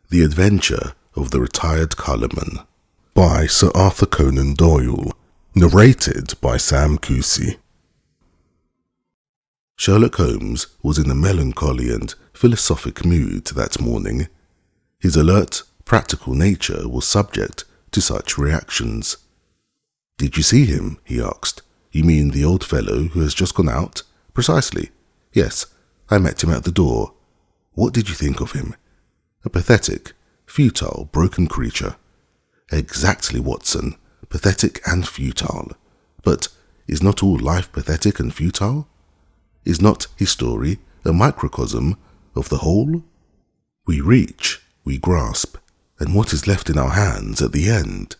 The Adventure of the Retired Colourman by Sir Arthur Conan Doyle, narrated by Sam Kusi. Sherlock Holmes was in a melancholy and philosophic mood that morning. His alert, practical nature was subject to such reactions. "Did you see him?" he asked. "You mean the old fellow who has just gone out?" "Precisely. Yes, I met him at the door." "What did you think of him?" "A pathetic, futile, broken creature." "Exactly, Watson. Pathetic and futile. But is not all life pathetic and futile? Is not his story a microcosm of the whole? We reach, we grasp, and what is left in our hands at the end?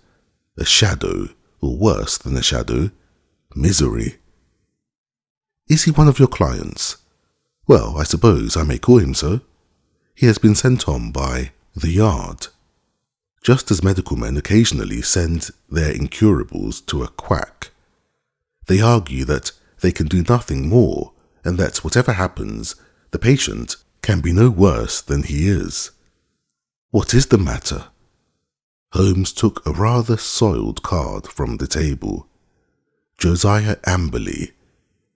A shadow, or worse than a shadow, misery." "Is he one of your clients?" "Well, I suppose I may call him so. He has been sent on by the Yard, just as medical men occasionally send their incurables to a quack. They argue that they can do nothing more, and that whatever happens, the patient can be no worse than he is." "What is the matter?" Holmes took a rather soiled card from the table. "Josiah Amberley.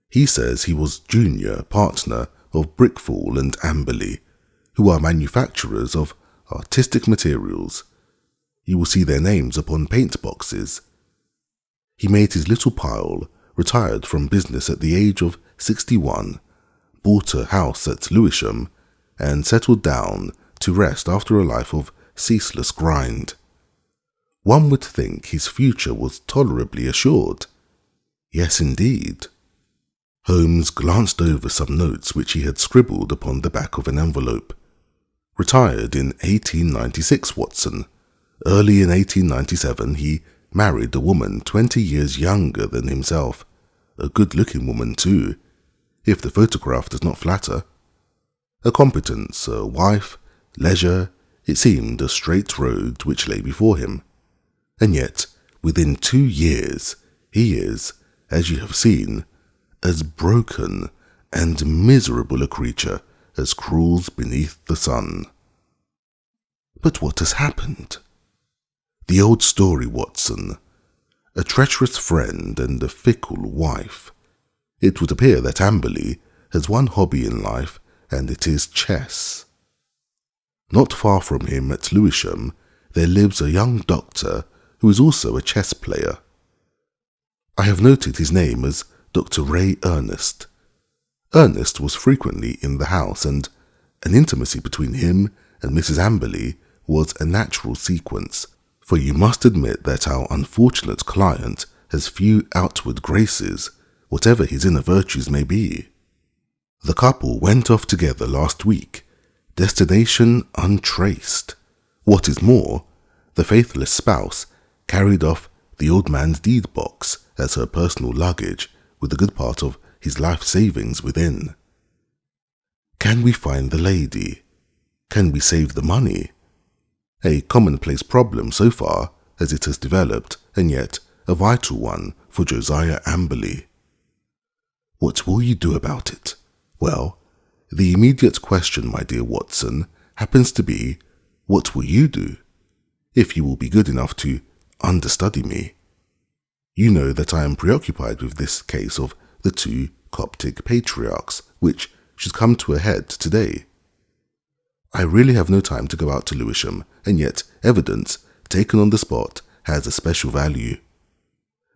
He says he was junior partner of Brickfall and Amberley, who are manufacturers of artistic materials. You will see their names upon paint boxes. He made his little pile, retired from business at the age of 61, bought a house at Lewisham, and settled down to rest after a life of ceaseless grind. One would think his future was tolerably assured. Yes, indeed." Holmes glanced over some notes which he had scribbled upon the back of an envelope. "Retired in 1896, Watson. Early in 1897 he married a woman 20 years younger than himself, a good-looking woman too, if the photograph does not flatter. A competence, a wife, leisure, it seemed a straight road which lay before him. And yet, within 2 years, he is, as you have seen, as broken and miserable a creature as crawls beneath the sun." "But what has happened?" "The old story, Watson. A treacherous friend and a fickle wife. It would appear that Amberley has one hobby in life, and it is chess. Not far from him at Lewisham there lives a young doctor who is also a chess player. I have noted his name as Dr. Ray Ernest. Ernest was frequently in the house, and an intimacy between him and Mrs. Amberley was a natural sequence, for you must admit that our unfortunate client has few outward graces, whatever his inner virtues may be. The couple went off together last week, destination untraced. What is more, the faithless spouse carried off the old man's deed box as her personal luggage, with a good part of his life savings within. Can we find the lady? Can we save the money? A commonplace problem so far as it has developed, and yet a vital one for Josiah Amberley. What will you do about it? Well, the immediate question, my dear Watson, happens to be, what will you do, if you will be good enough to understudy me? You know that I am preoccupied with this case of the 2 Coptic patriarchs, which should come to a head today. I really have no time to go out to Lewisham, and yet evidence taken on the spot has a special value.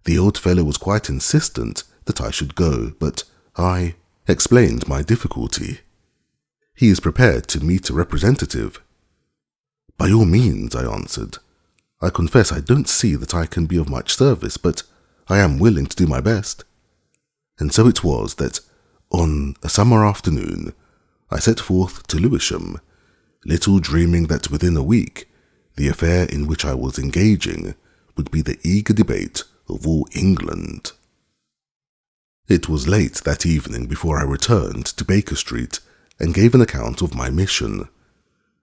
The old fellow was quite insistent that I should go, but I explained my difficulty. He is prepared to meet a representative. "By all means," I answered. "I confess I don't see that I can be of much service, but I am willing to do my best." And so it was that, on a summer afternoon, I set forth to Lewisham, little dreaming that within a week the affair in which I was engaging would be the eager debate of all England. It was late that evening before I returned to Baker Street and gave an account of my mission.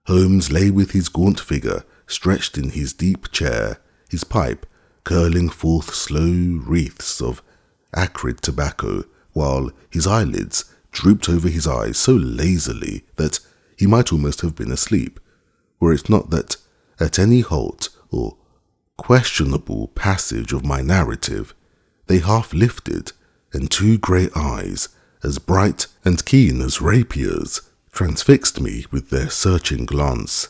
Holmes lay with his gaunt figure stretched in his deep chair, his pipe curling forth slow wreaths of acrid tobacco, while his eyelids drooped over his eyes so lazily that he might almost have been asleep, were it not that at any halt or questionable passage of my narrative, they half lifted, and two grey eyes, as bright and keen as rapiers, transfixed me with their searching glance.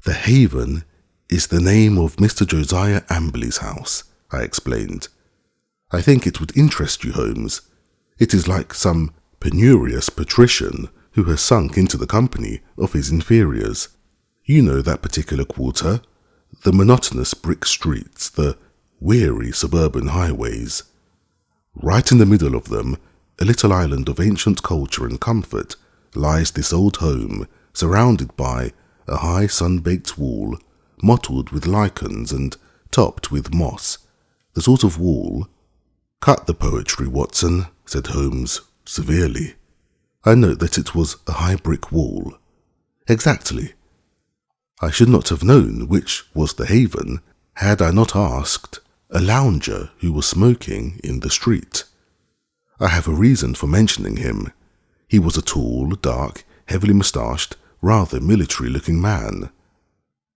"The Haven is the name of Mr. Josiah Amberley's house," I explained. "I think it would interest you, Holmes. It is like some penurious patrician who has sunk into the company of his inferiors. You know that particular quarter, the monotonous brick streets, the weary suburban highways. Right in the middle of them, a little island of ancient culture and comfort, lies this old home, surrounded by a high sun-baked wall, mottled with lichens and topped with moss, the sort of wall—" "Cut the poetry, Watson," said Holmes severely. "I note that it was a high brick wall." "Exactly. I should not have known which was the Haven had I not asked a lounger who was smoking in the street. I have a reason for mentioning him. He was a tall, dark, heavily moustached, rather military-looking man.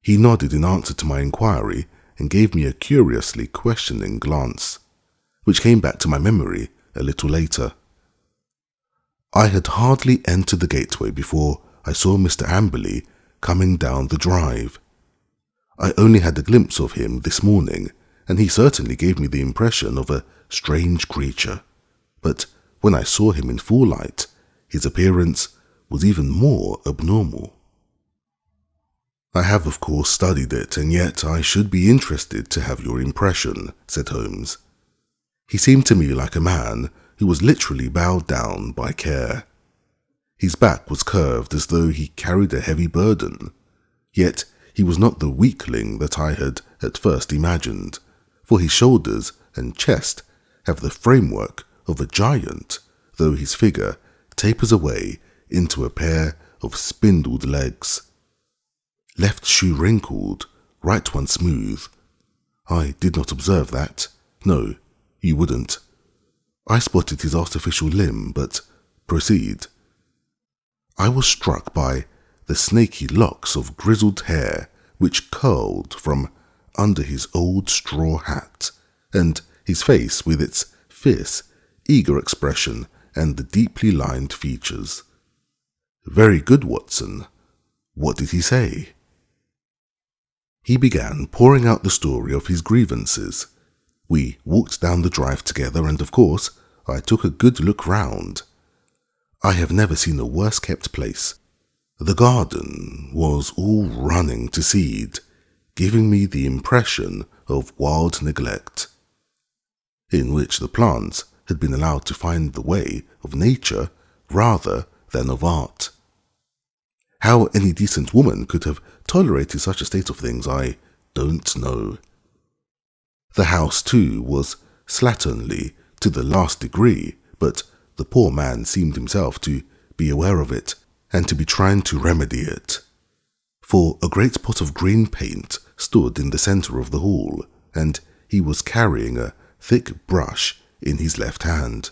He nodded in answer to my inquiry and gave me a curiously questioning glance, which came back to my memory a little later. I had hardly entered the gateway before I saw Mr. Amberley coming down the drive. I only had a glimpse of him this morning, and he certainly gave me the impression of a strange creature. But when I saw him in full light, his appearance was even more abnormal. "I have of course studied it, and yet I should be interested to have your impression," said Holmes. "He seemed to me like a man who was literally bowed down by care. His back was curved as though he carried a heavy burden, yet he was not the weakling that I had at first imagined, for his shoulders and chest have the framework of a giant, though his figure tapers away into a pair of spindled legs. Left shoe wrinkled, right one smooth. I did not observe that. No, you wouldn't. I spotted his artificial limb, but proceed." "I was struck by the snaky locks of grizzled hair which curled from under his old straw hat, and his face with its fierce, eager expression and the deeply lined features." "Very good, Watson. What did he say?" "He began pouring out the story of his grievances. We walked down the drive together, and of course I took a good look round. I have never seen a worse-kept place. The garden was all running to seed, giving me the impression of wild neglect, in which the plants had been allowed to find the way of nature rather than of art. How any decent woman could have tolerated such a state of things, I don't know. The house, too, was slatternly to the last degree, but the poor man seemed himself to be aware of it and to be trying to remedy it. For a great pot of green paint stood in the centre of the hall, and he was carrying a thick brush in his left hand.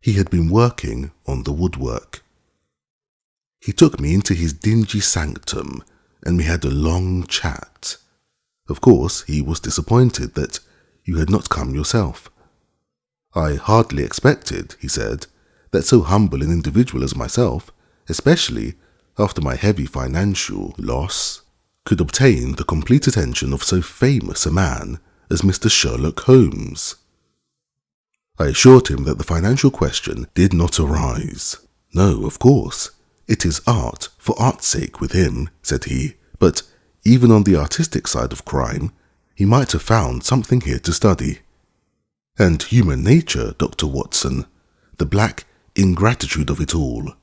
He had been working on the woodwork. He took me into his dingy sanctum, and we had a long chat. Of course, he was disappointed that you had not come yourself. I hardly expected, he said, that so humble an individual as myself, especially after my heavy financial loss, could obtain the complete attention of so famous a man as Mr. Sherlock Holmes. I assured him that the financial question did not arise. No, of course, it is art for art's sake with him, said he, but even on the artistic side of crime, he might have found something here to study. And human nature, Dr. Watson, the black ingratitude of it all.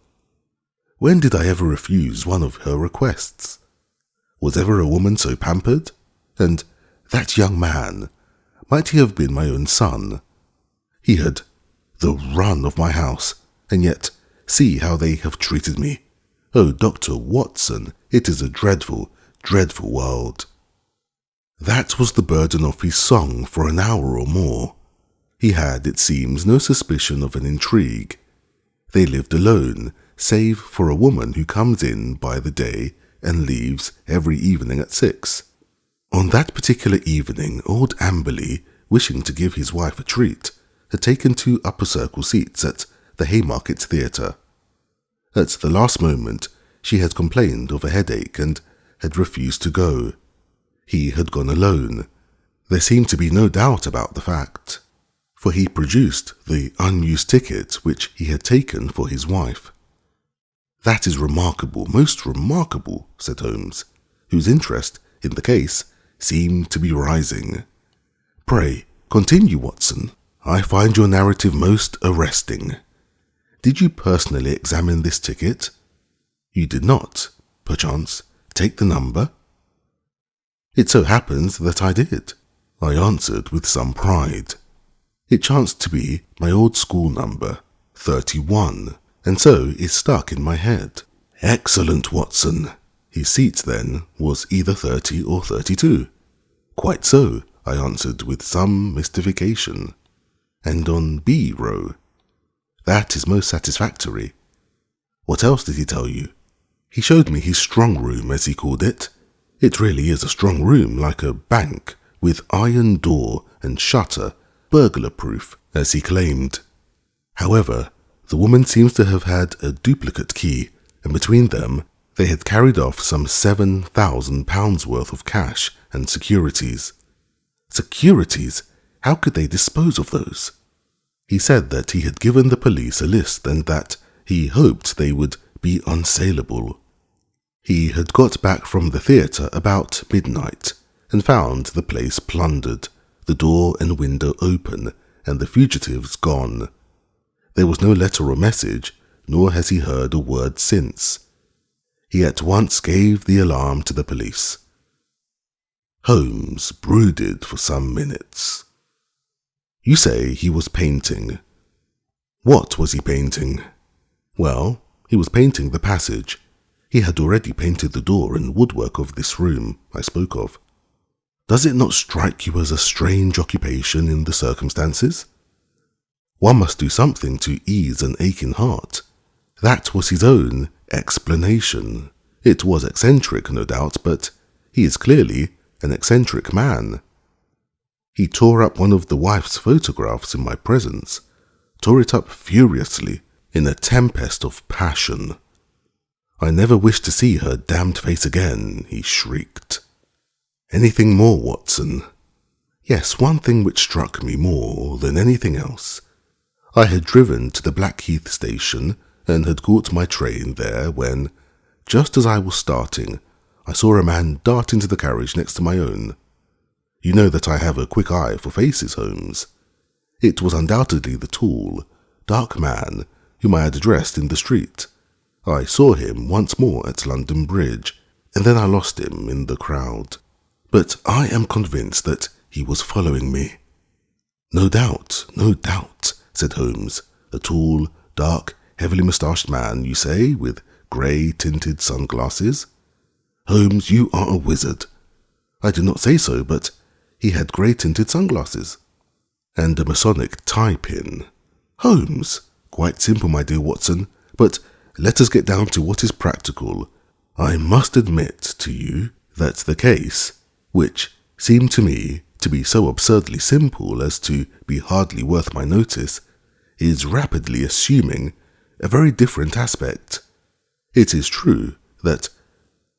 When did I ever refuse one of her requests? Was ever a woman so pampered? And that young man, might he have been my own son? He had the run of my house, and yet see how they have treated me. Oh, Dr. Watson, it is a dreadful, dreadful world. That was the burden of his song for an hour or more. He had, it seems, no suspicion of an intrigue. They lived alone, save for a woman who comes in by the day and leaves every evening at 6. On that particular evening, old Amberley, wishing to give his wife a treat, had taken 2 upper circle seats at the Haymarket Theatre. At the last moment, she had complained of a headache and had refused to go. He had gone alone. There seemed to be no doubt about the fact, for he produced the unused ticket which he had taken for his wife. "That is remarkable, most remarkable," said Holmes, whose interest in the case seemed to be rising. "Pray, continue, Watson. I find your narrative most arresting. Did you personally examine this ticket? You did not, perchance, take the number?" "It so happens that I did," I answered with some pride. "It chanced to be my old school number, 31, and so is stuck in my head." "Excellent, Watson. His seat, then, was either 30 or 32. "Quite so," I answered with some mystification. "And on B row?" "That is most satisfactory." "What else did he tell you?" "He showed me his strong room, as he called it. It really is a strong room, like a bank, with iron door and shutter, burglar-proof, as he claimed. However, the woman seems to have had a duplicate key, and between them they had carried off some £7,000 worth of cash and securities." "Securities? How could they dispose of those?" "He said that he had given the police a list and that he hoped they would be unsaleable. He had got back from the theatre about midnight and found the place plundered, the door and window open, and the fugitives gone. There was no letter or message, nor has he heard a word since. He at once gave the alarm to the police." Holmes brooded for some minutes. "You say he was painting. What was he painting?" "Well, he was painting the passage. He had already painted the door and woodwork of this room I spoke of. Does it not strike you as a strange occupation in the circumstances? One must do something to ease an aching heart. That was his own explanation. It was eccentric, no doubt, but he is clearly an eccentric man. He tore up one of the wife's photographs in my presence, tore it up furiously, in a tempest of passion. 'I never wish to see her damned face again,' he shrieked." "Anything more, Watson?" "Yes, one thing which struck me more than anything else. I had driven to the Blackheath station and had caught my train there when, just as I was starting, I saw a man dart into the carriage next to my own. You know that I have a quick eye for faces, Holmes. It was undoubtedly the tall, dark man whom I had addressed in the street. I saw him once more at London Bridge, and then I lost him in the crowd. But I am convinced that he was following me." No doubt, said Holmes. "A tall, dark, heavily moustached man, you say, with grey-tinted sunglasses?" "Holmes, you are a wizard." "I do not say so, but he had grey-tinted sunglasses." "And a Masonic tie-pin." "Holmes!" "Quite simple, my dear Watson, but let us get down to what is practical. I must admit to you that the case, which seemed to me to be so absurdly simple as to be hardly worth my notice, is rapidly assuming a very different aspect. It is true that,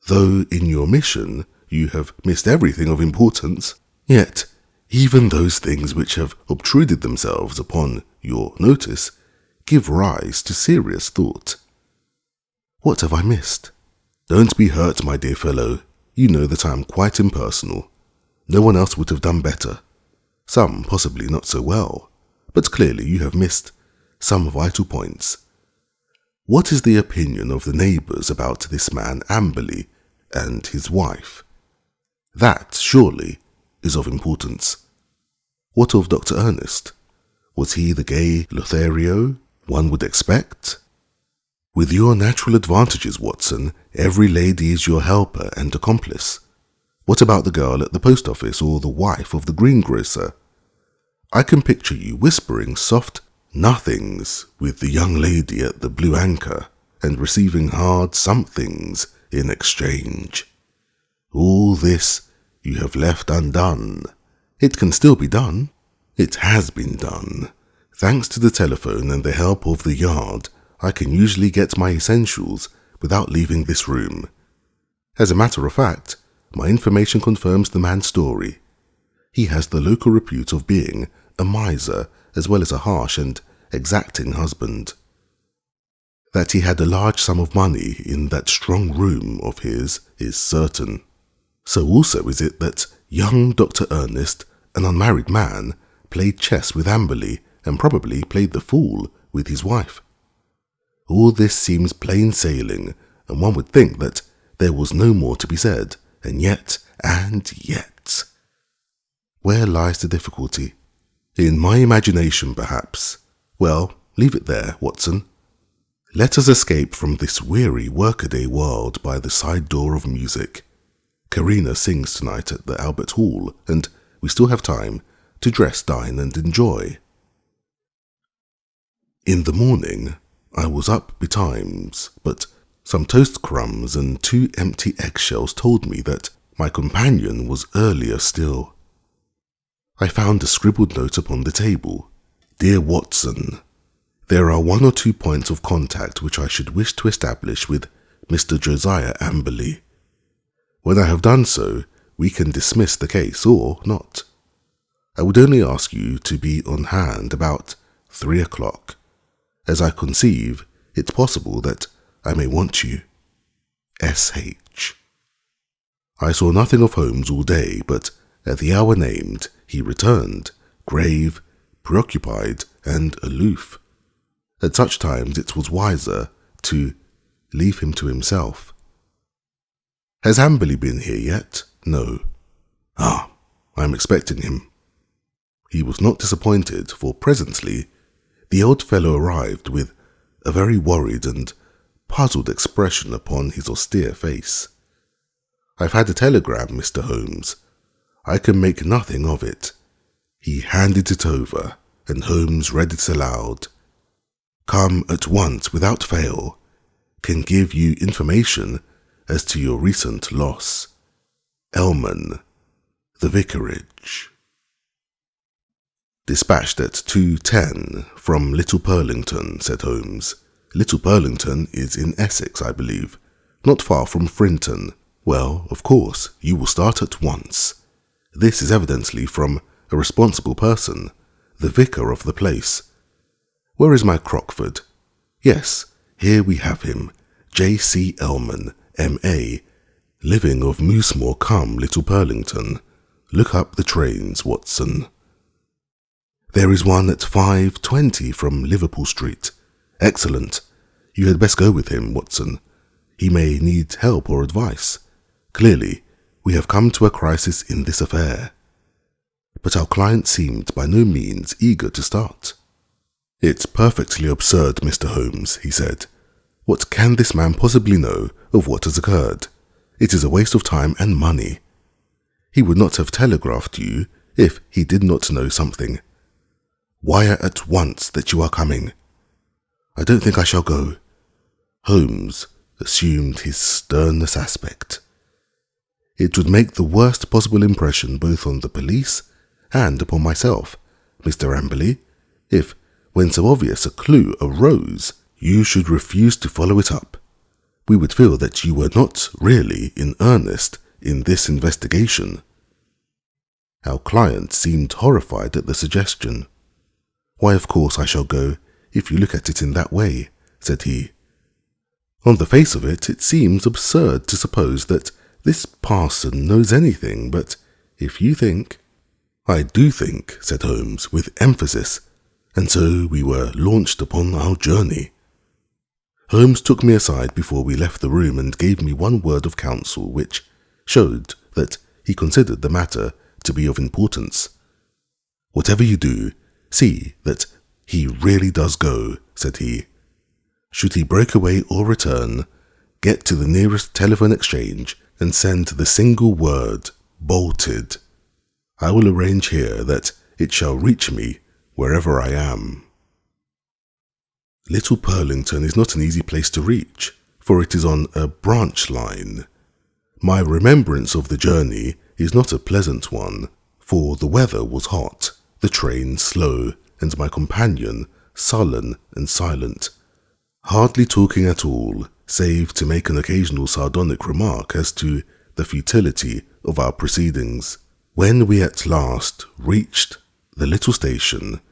though in your mission you have missed everything of importance, yet even those things which have obtruded themselves upon your notice give rise to serious thought." "What have I missed?" "Don't be hurt, my dear fellow. You know that I am quite impersonal. No one else would have done better. Some possibly not so well, but clearly you have missed some vital points. What is the opinion of the neighbours about this man Amberley and his wife? That, surely, is of importance. What of Dr. Ernest? Was he the gay Lothario one would expect? With your natural advantages, Watson, every lady is your helper and accomplice. What about the girl at the post office or the wife of the greengrocer? I can picture you whispering soft nothings with the young lady at the Blue Anchor and receiving hard somethings in exchange. All this you have left undone. It can still be done. It has been done. Thanks to the telephone and the help of the yard, I can usually get my essentials without leaving this room. As a matter of fact, my information confirms the man's story. He has the local repute of being a miser as well as a harsh and exacting husband. That he had a large sum of money in that strong room of his is certain. So also is it that young Dr. Ernest, an unmarried man, played chess with Amberley and probably played the fool with his wife. All this seems plain sailing, and one would think that there was no more to be said, and yet, where lies the difficulty? In my imagination, perhaps. Well, leave it there, Watson. Let us escape from this weary workaday world by the side door of music. Karina sings tonight at the Albert Hall, and we still have time to dress, dine, and enjoy. In the morning, I was up betimes, but some toast crumbs and 2 empty eggshells told me that my companion was earlier still. I found a scribbled note upon the table. Dear Watson, there are 1 or 2 points of contact which I should wish to establish with Mr. Josiah Amberley. When I have done so, we can dismiss the case or not. I would only ask you to be on hand about 3 o'clock, as I conceive it's possible that I may want you. S.H. I saw nothing of Holmes all day, but at the hour named, he returned, grave, preoccupied, and aloof. At such times it was wiser to leave him to himself. Has Amberley been here yet? No. I am expecting him. He was not disappointed, for presently the old fellow arrived with a very worried and puzzled expression upon his austere face. I've had a telegram, Mr. Holmes. I can make nothing of it. He handed it over, and Holmes read it aloud. Come at once without fail. Can give you information as to your recent loss. Elman, the vicarage. Dispatched at 2:10 from Little Purlington, said Holmes. Little Purlington is in Essex, I believe, not far from Frinton. Well, of course, you will start at once. This is evidently from a responsible person, the vicar of the place. Where is my Crockford? Yes, here we have him, J.C. Elman, M.A., living of Moosemore come Little Purlington. Look up the trains, Watson. There is one at 5:20 from Liverpool Street. Excellent. You had best go with him, Watson. He may need help or advice. Clearly, we have come to a crisis in this affair. But our client seemed by no means eager to start. It's perfectly absurd, Mr. Holmes, he said. What can this man possibly know of what has occurred? It is a waste of time and money. He would not have telegraphed you if he did not know something. Wire at once that you are coming. I don't think I shall go. Holmes assumed his sternest aspect. It would make the worst possible impression both on the police and upon myself, Mr. Amberley, if, when so obvious a clue arose, you should refuse to follow it up. We would feel that you were not really in earnest in this investigation. Our client seemed horrified at the suggestion. Why, of course I shall go, if you look at it in that way, said he. On the face of it, it seems absurd to suppose that this parson knows anything, but if you think— I do think, said Holmes with emphasis, and so we were launched upon our journey. Holmes took me aside before we left the room and gave me one word of counsel which showed that he considered the matter to be of importance. Whatever you do, see that he really does go, said he. Should he break away or return, get to the nearest telephone exchange and send the single word, bolted. I will arrange here that it shall reach me wherever I am. Little Purlington is not an easy place to reach, for it is on a branch line. My remembrance of the journey is not a pleasant one, for the weather was hot, the train slow, and my companion sullen and silent, hardly talking at all, save to make an occasional sardonic remark as to the futility of our proceedings. When we at last reached the little station,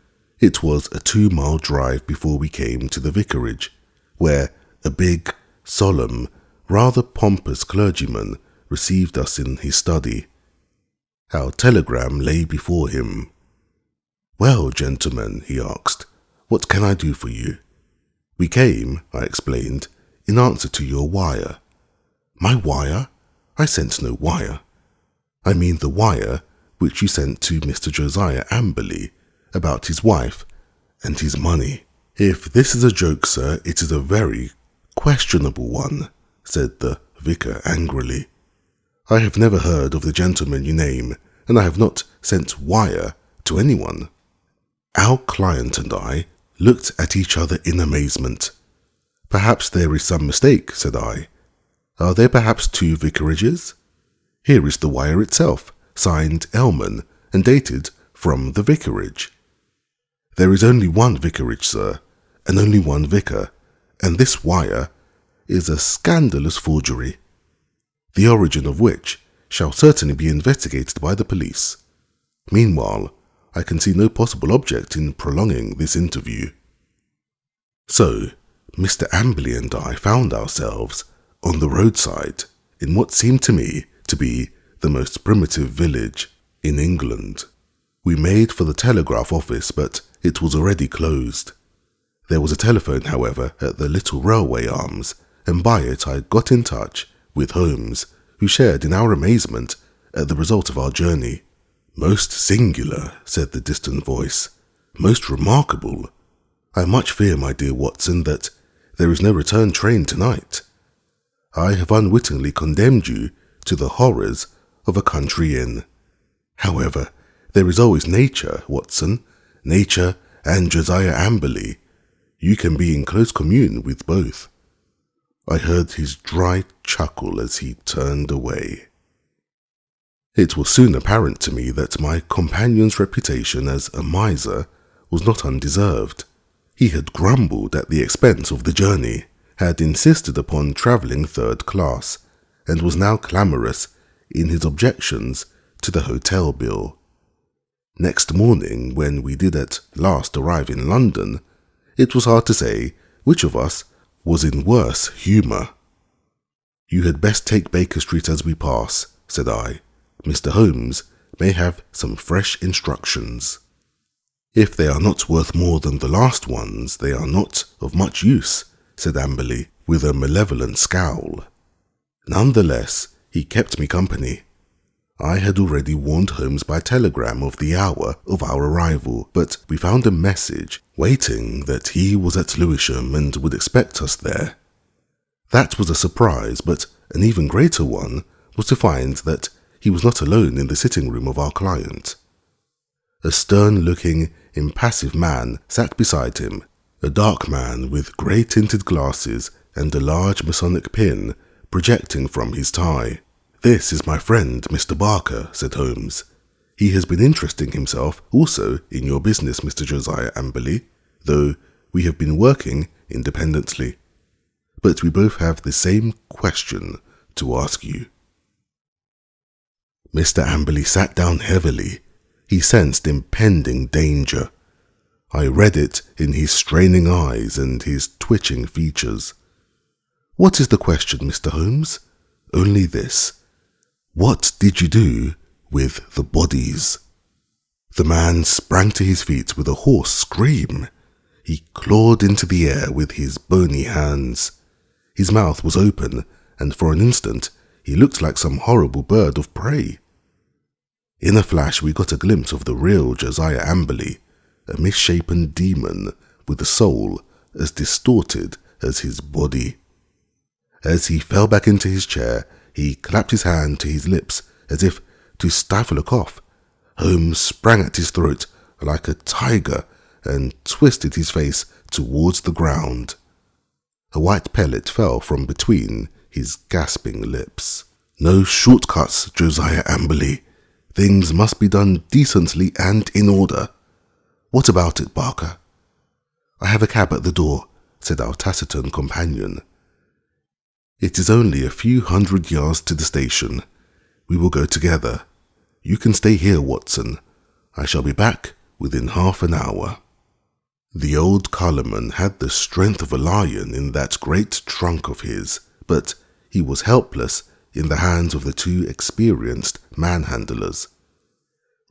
it was a 2-mile drive before we came to the vicarage, where a big, solemn, rather pompous clergyman received us in his study. Our telegram lay before him. "Well, gentlemen," he asked, "what can I do for you?" "We came," I explained, "in answer to your wire." "My wire? I sent no wire." "I mean the wire which you sent to Mr. Josiah Amberley about his wife and his money." "If this is a joke, sir, it is a very questionable one," said the vicar angrily. "I have never heard of the gentleman you name, and I have not sent wire to anyone." Our client and I looked at each other in amazement. "Perhaps there is some mistake," said I. "Are there perhaps 2 vicarages? Here is the wire itself, signed Elman, and dated from the vicarage." "There is only one vicarage, sir, and only one vicar, and this wire is a scandalous forgery, the origin of which shall certainly be investigated by the police. Meanwhile, I can see no possible object in prolonging this interview." So, Mr. Amberley and I found ourselves on the roadside in what seemed to me to be the most primitive village in England. We made for the telegraph office, but it was already closed. There was a telephone, however, at the little railway arms, and by it I got in touch with Holmes, who shared in our amazement at the result of our journey. "Most singular," said the distant voice. "Most remarkable. I much fear, my dear Watson, that there is no return train tonight. I have unwittingly condemned you to the horrors of a country inn. However, there is always nature, Watson, nature and Josiah Amberley. You can be in close commune with both." I heard his dry chuckle as he turned away. It was soon apparent to me that my companion's reputation as a miser was not undeserved. He had grumbled at the expense of the journey, had insisted upon travelling 3rd class, and was now clamorous in his objections to the hotel bill. Next morning, when we did at last arrive in London, it was hard to say which of us was in worse humour. "You had best take Baker Street as we pass," said I. "Mr. Holmes may have some fresh instructions." "If they are not worth more than the last ones, they are not of much use," said Amberley, with a malevolent scowl. Nonetheless, he kept me company. I had already warned Holmes by telegram of the hour of our arrival, but we found a message waiting that he was at Lewisham and would expect us there. That was a surprise, but an even greater one was to find that he was not alone in the sitting room of our client. A stern-looking, impassive man sat beside him, a dark man with grey-tinted glasses and a large Masonic pin projecting from his tie. "This is my friend, Mr. Barker," said Holmes. "He has been interesting himself also in your business, Mr. Josiah Amberley, though we have been working independently. But we both have the same question to ask you." Mr. Amberley sat down heavily. He sensed impending danger. I read it in his straining eyes and his twitching features. "What is the question, Mr. Holmes?" "Only this. What did you do with the bodies?" The man sprang to his feet with a hoarse scream. He clawed into the air with his bony hands. His mouth was open, and for an instant he looked like some horrible bird of prey. In a flash we got a glimpse of the real Josiah Amberley, a misshapen demon with a soul as distorted as his body. As he fell back into his chair, he clapped his hand to his lips as if to stifle a cough. Holmes sprang at his throat like a tiger and twisted his face towards the ground. A white pellet fell from between his gasping lips. "No shortcuts, Josiah Amberley. Things must be done decently and in order. What about it, Barker?" "I have a cab at the door," said our taciturn companion. "It is only a few hundred yards to the station. We will go together. You can stay here, Watson. I shall be back within half an hour." The old Colourman had the strength of a lion in that great trunk of his, but he was helpless in the hands of the two experienced manhandlers.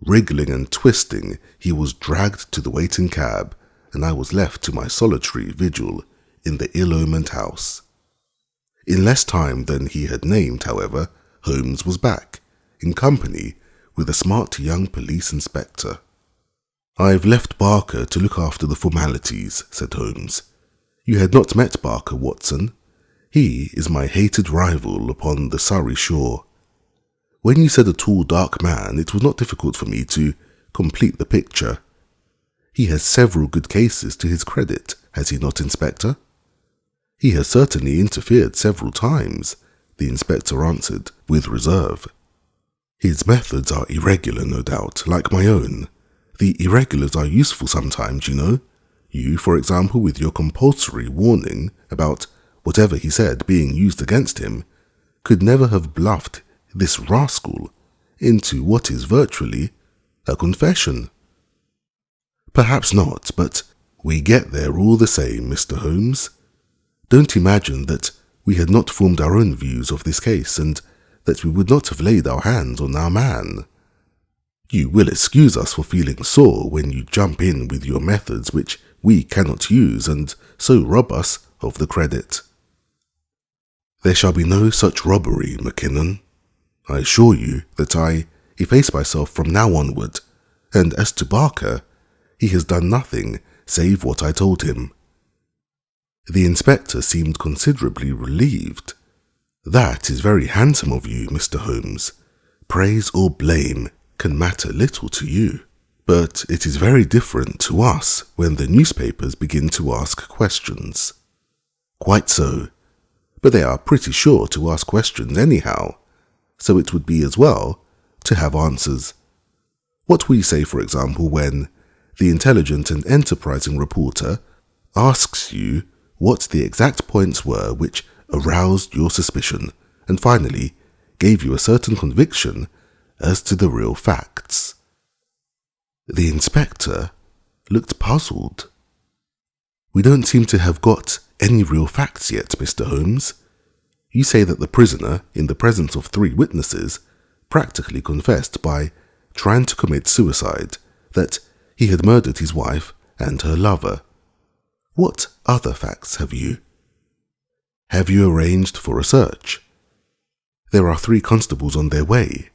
Wriggling and twisting, he was dragged to the waiting cab, and I was left to my solitary vigil in the ill-omened house. In less time than he had named, however, Holmes was back, in company with a smart young police inspector. "I've left Barker to look after the formalities," said Holmes. "You had not met Barker, Watson. He is my hated rival upon the Surrey shore. When you said a tall, dark man, it was not difficult for me to complete the picture. He has several good cases to his credit, has he not, Inspector?" "He has certainly interfered several times," the inspector answered with reserve. "His methods are irregular, no doubt, like my own. The irregulars are useful sometimes, you know. You, for example, with your compulsory warning about whatever he said being used against him, could never have bluffed this rascal into what is virtually a confession." "Perhaps not, but we get there all the same, Mr. Holmes. Don't imagine that we had not formed our own views of this case and that we would not have laid our hands on our man. You will excuse us for feeling sore when you jump in with your methods which we cannot use and so rob us of the credit." "There shall be no such robbery, Mackinnon. I assure you that I efface myself from now onward, and as to Barker, he has done nothing save what I told him." The inspector seemed considerably relieved. "That is very handsome of you, Mr. Holmes. Praise or blame can matter little to you, but it is very different to us when the newspapers begin to ask questions." "Quite so, but they are pretty sure to ask questions anyhow, so it would be as well to have answers. What will you say, for example, when the intelligent and enterprising reporter asks you what the exact points were which aroused your suspicion, and finally gave you a certain conviction as to the real facts?" The inspector looked puzzled. "We don't seem to have got any real facts yet, Mr. Holmes. You say that the prisoner, in the presence of 3 witnesses, practically confessed by trying to commit suicide, that he had murdered his wife and her lover. What other facts have you? Have you arranged for a search? There are 3 constables on their way.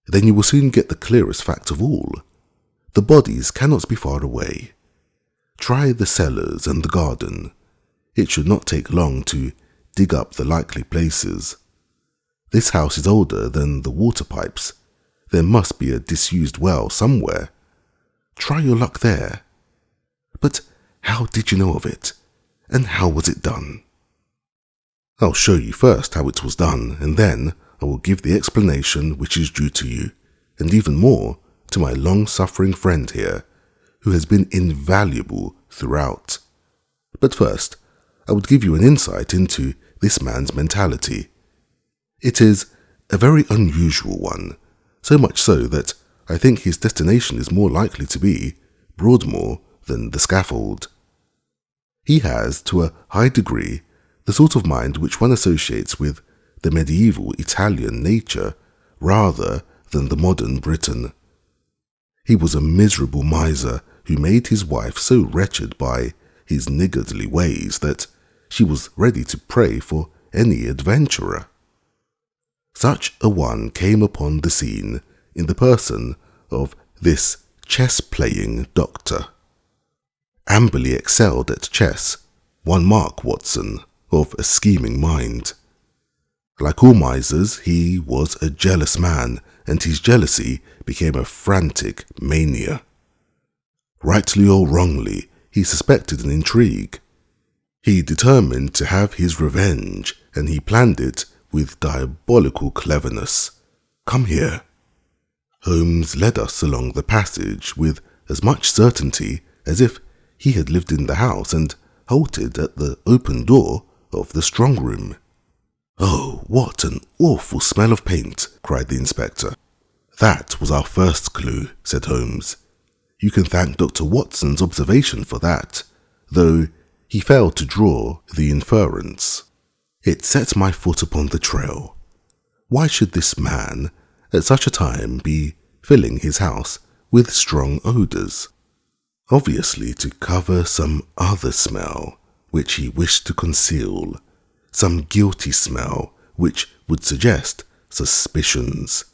Then you will soon get the clearest fact of all. The bodies cannot be far away. Try the cellars and the garden. It should not take long to dig up the likely places. This house is older than the water pipes. There must be a disused well somewhere. Try your luck there. But how did you know of it? And how was it done?" "I'll show you first how it was done, and then I will give the explanation which is due to you, and even more to my long-suffering friend here, who has been invaluable throughout. But first, I would give you an insight into this man's mentality. It is a very unusual one, so much so that I think his destination is more likely to be Broadmoor than the scaffold. He has, to a high degree, the sort of mind which one associates with the medieval Italian nature rather than the modern Briton. He was a miserable miser who made his wife so wretched by his niggardly ways that she was ready to pray for any adventurer. Such a one came upon the scene in the person of this chess-playing doctor. Amberley excelled at chess, 1 mark, Watson, of a scheming mind. Like all misers, he was a jealous man, and his jealousy became a frantic mania. Rightly or wrongly, he suspected an intrigue. He determined to have his revenge, and he planned it with diabolical cleverness. Come here. Holmes led us along the passage with as much certainty as if he had lived in the house and halted at the open door of the strong room. "Oh, what an awful smell of paint," cried the inspector. "That was our first clue," said Holmes. "You can thank Dr. Watson's observation for that, though he failed to draw the inference. It set my foot upon the trail. Why should this man, at such a time, be filling his house with strong odours? Obviously to cover some other smell which he wished to conceal, some guilty smell which would suggest suspicions.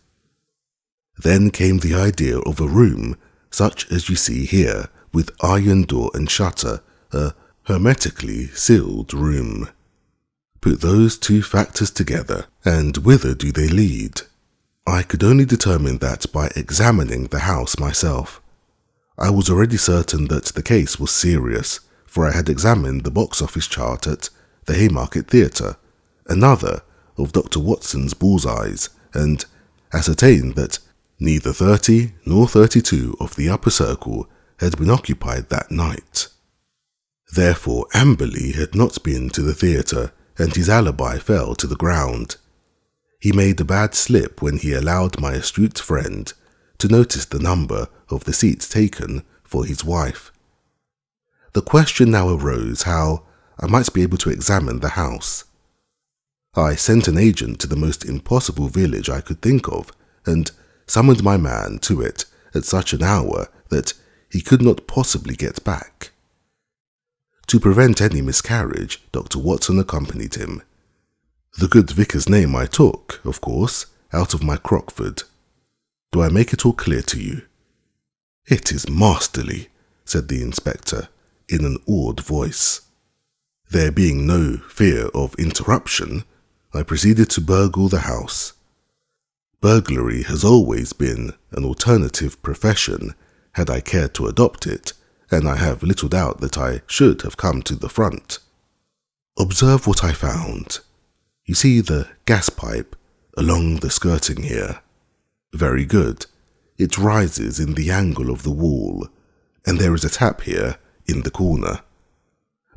Then came the idea of a room such as you see here, with iron door and shutter, a hermetically sealed room. Put those two factors together, and whither do they lead? I could only determine that by examining the house myself. I was already certain that the case was serious, for I had examined the box office chart at the Haymarket Theatre, another of Dr. Watson's bullseyes, and ascertained that neither 30 nor 32 of the upper circle had been occupied that night. Therefore Amberley had not been to the theatre, and his alibi fell to the ground. He made a bad slip when he allowed my astute friend to notice the number of the seats taken for his wife. The question now arose how I might be able to examine the house. I sent an agent to the most impossible village I could think of, and summoned my man to it at such an hour that he could not possibly get back. To prevent any miscarriage, Dr. Watson accompanied him. The good vicar's name I took, of course, out of my Crockford. Do I make it all clear to you? It is masterly, said the inspector, in an awed voice. There being no fear of interruption, I proceeded to burgle the house. Burglary has always been an alternative profession, had I cared to adopt it, and I have little doubt that I should have come to the front. Observe what I found. You see the gas pipe along the skirting here? Very good. It rises in the angle of the wall, and there is a tap here in the corner.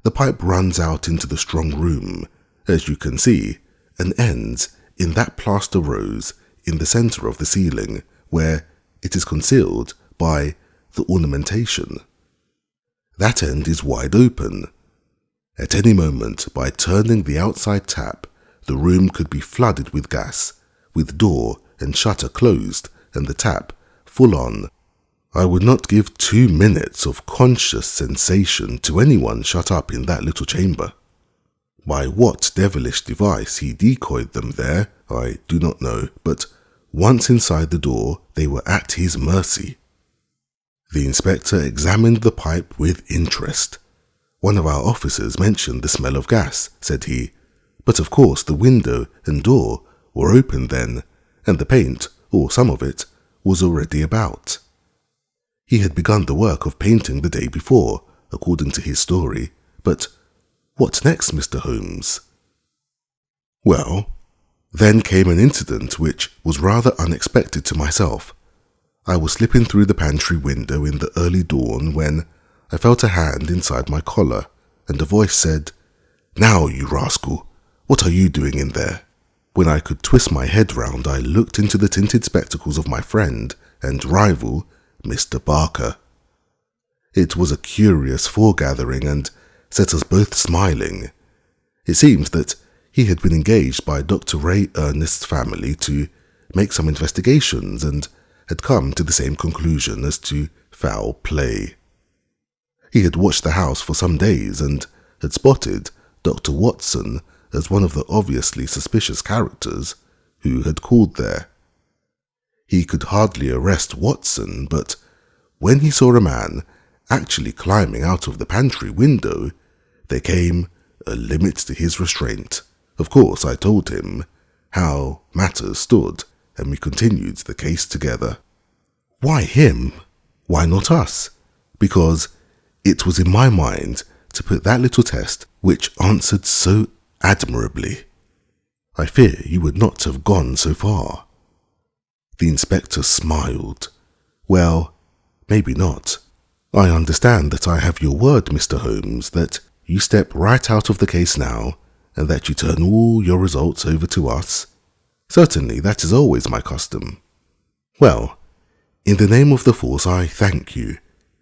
The pipe runs out into the strong room, as you can see, and ends in that plaster rose in the centre of the ceiling, where it is concealed by the ornamentation. That end is wide open. At any moment, by turning the outside tap, the room could be flooded with gas, with door and shutter closed and the tap full on. I would not give 2 minutes of conscious sensation to anyone shut up in that little chamber. By what devilish device he decoyed them there, I do not know, but once inside the door, they were at his mercy. The inspector examined the pipe with interest. One of our officers mentioned the smell of gas, said he, but of course the window and door were open then, and the paint, or some of it, was already about. He had begun the work of painting the day before, according to his story, but what next, Mr. Holmes? Well, then came an incident which was rather unexpected to myself. I was slipping through the pantry window in the early dawn when I felt a hand inside my collar, and a voice said, "Now, you rascal, what are you doing in there?" When I could twist my head round, I looked into the tinted spectacles of my friend and rival, Mr. Barker. It was a curious foregathering and set us both smiling. It seems that he had been engaged by Dr. Ray Ernest's family to make some investigations and had come to the same conclusion as to foul play. He had watched the house for some days and had spotted Dr. Watson as one of the obviously suspicious characters who had called there. He could hardly arrest Watson, but when he saw a man actually climbing out of the pantry window, there came a limit to his restraint. Of course, I told him how matters stood, and we continued the case together. Why him? Why not us? Because it was in my mind to put that little test, which answered so admirably. I fear you would not have gone so far." The inspector smiled. "Well, maybe not. I understand that I have your word, Mr. Holmes, that you step right out of the case now, and that you turn all your results over to us. Certainly, that is always my custom." "Well, in the name of the force, I thank you.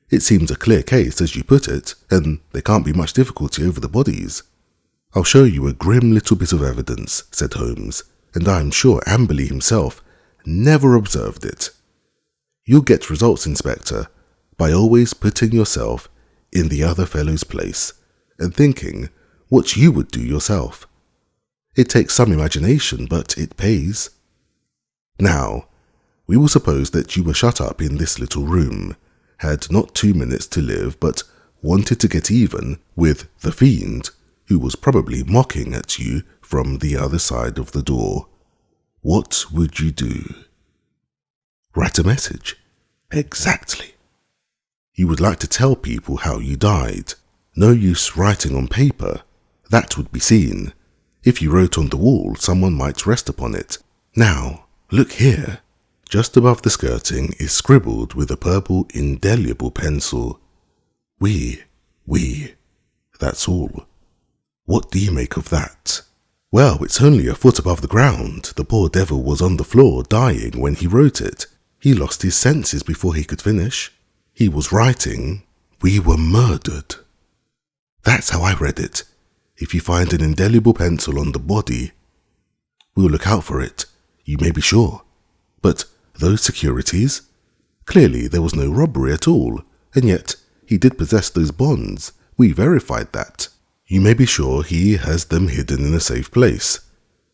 It seems a clear case, as you put it, and there can't be much difficulty over the bodies." "I'll show you a grim little bit of evidence," said Holmes, "and I'm sure Amberley himself never observed it. You'll get results, Inspector, by always putting yourself in the other fellow's place and thinking what you would do yourself. It takes some imagination, but it pays. Now, we will suppose that you were shut up in this little room, had not 2 minutes to live, but wanted to get even with the fiend, who was probably mocking at you from the other side of the door. What would you do?" "Write a message." "Exactly. You would like to tell people how you died. No use writing on paper. That would be seen. If you wrote on the wall, someone might rest upon it. Now, look here." Just above the skirting is scribbled with a purple indelible pencil, We. That's all. What do you make of that?" "Well, it's only a foot above the ground. The poor devil was on the floor dying when he wrote it. He lost his senses before he could finish. He was writing, 'We were murdered.' That's how I read it. If you find an indelible pencil on the body, we'll look out for it, you may be sure. But those securities? Clearly there was no robbery at all, and yet he did possess those bonds. We verified that. You may be sure he has them hidden in a safe place.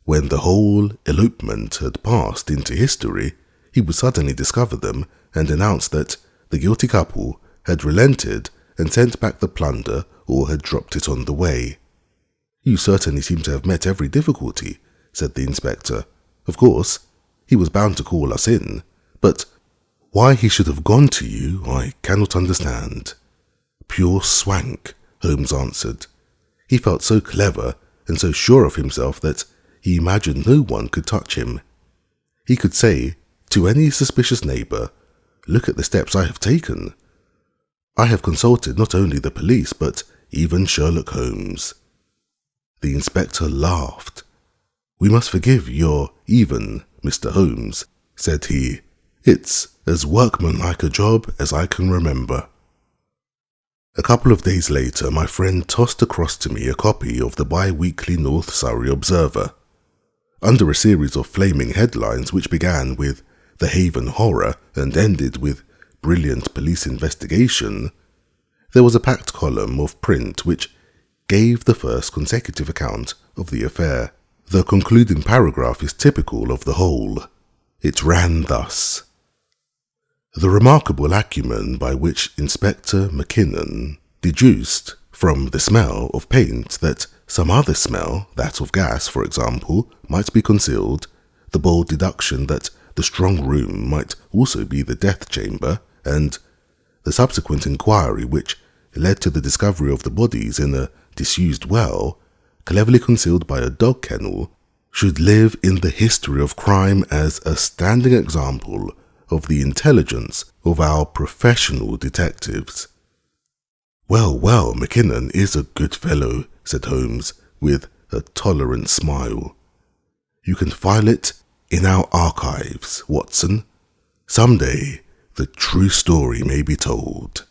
When the whole elopement had passed into history, he would suddenly discover them and announce that the guilty couple had relented and sent back the plunder or had dropped it on the way." "You certainly seem to have met every difficulty," said the inspector. "Of course, he was bound to call us in, but why he should have gone to you, I cannot understand." "Pure swank," Holmes answered. "He felt so clever and so sure of himself that he imagined no one could touch him. He could say to any suspicious neighbour, 'Look at the steps I have taken. I have consulted not only the police, but even Sherlock Holmes.'" The inspector laughed. "We must forgive your even, Mr. Holmes," said he. "It's as workmanlike a job as I can remember." A couple of days later, my friend tossed across to me a copy of the bi-weekly North Surrey Observer. Under a series of flaming headlines which began with "The Haven Horror" and ended with "Brilliant Police Investigation," there was a packed column of print which gave the first consecutive account of the affair. The concluding paragraph is typical of the whole. It ran thus: "The remarkable acumen by which Inspector Mackinnon deduced from the smell of paint that some other smell, that of gas, for example, might be concealed, the bold deduction that the strong room might also be the death chamber, and the subsequent inquiry which led to the discovery of the bodies in a disused well, cleverly concealed by a dog kennel, should live in the history of crime as a standing example of the intelligence of our professional detectives." Well, Mackinnon is a good fellow," said Holmes, with a tolerant smile. "You can file it in our archives, Watson. Some day the true story may be told."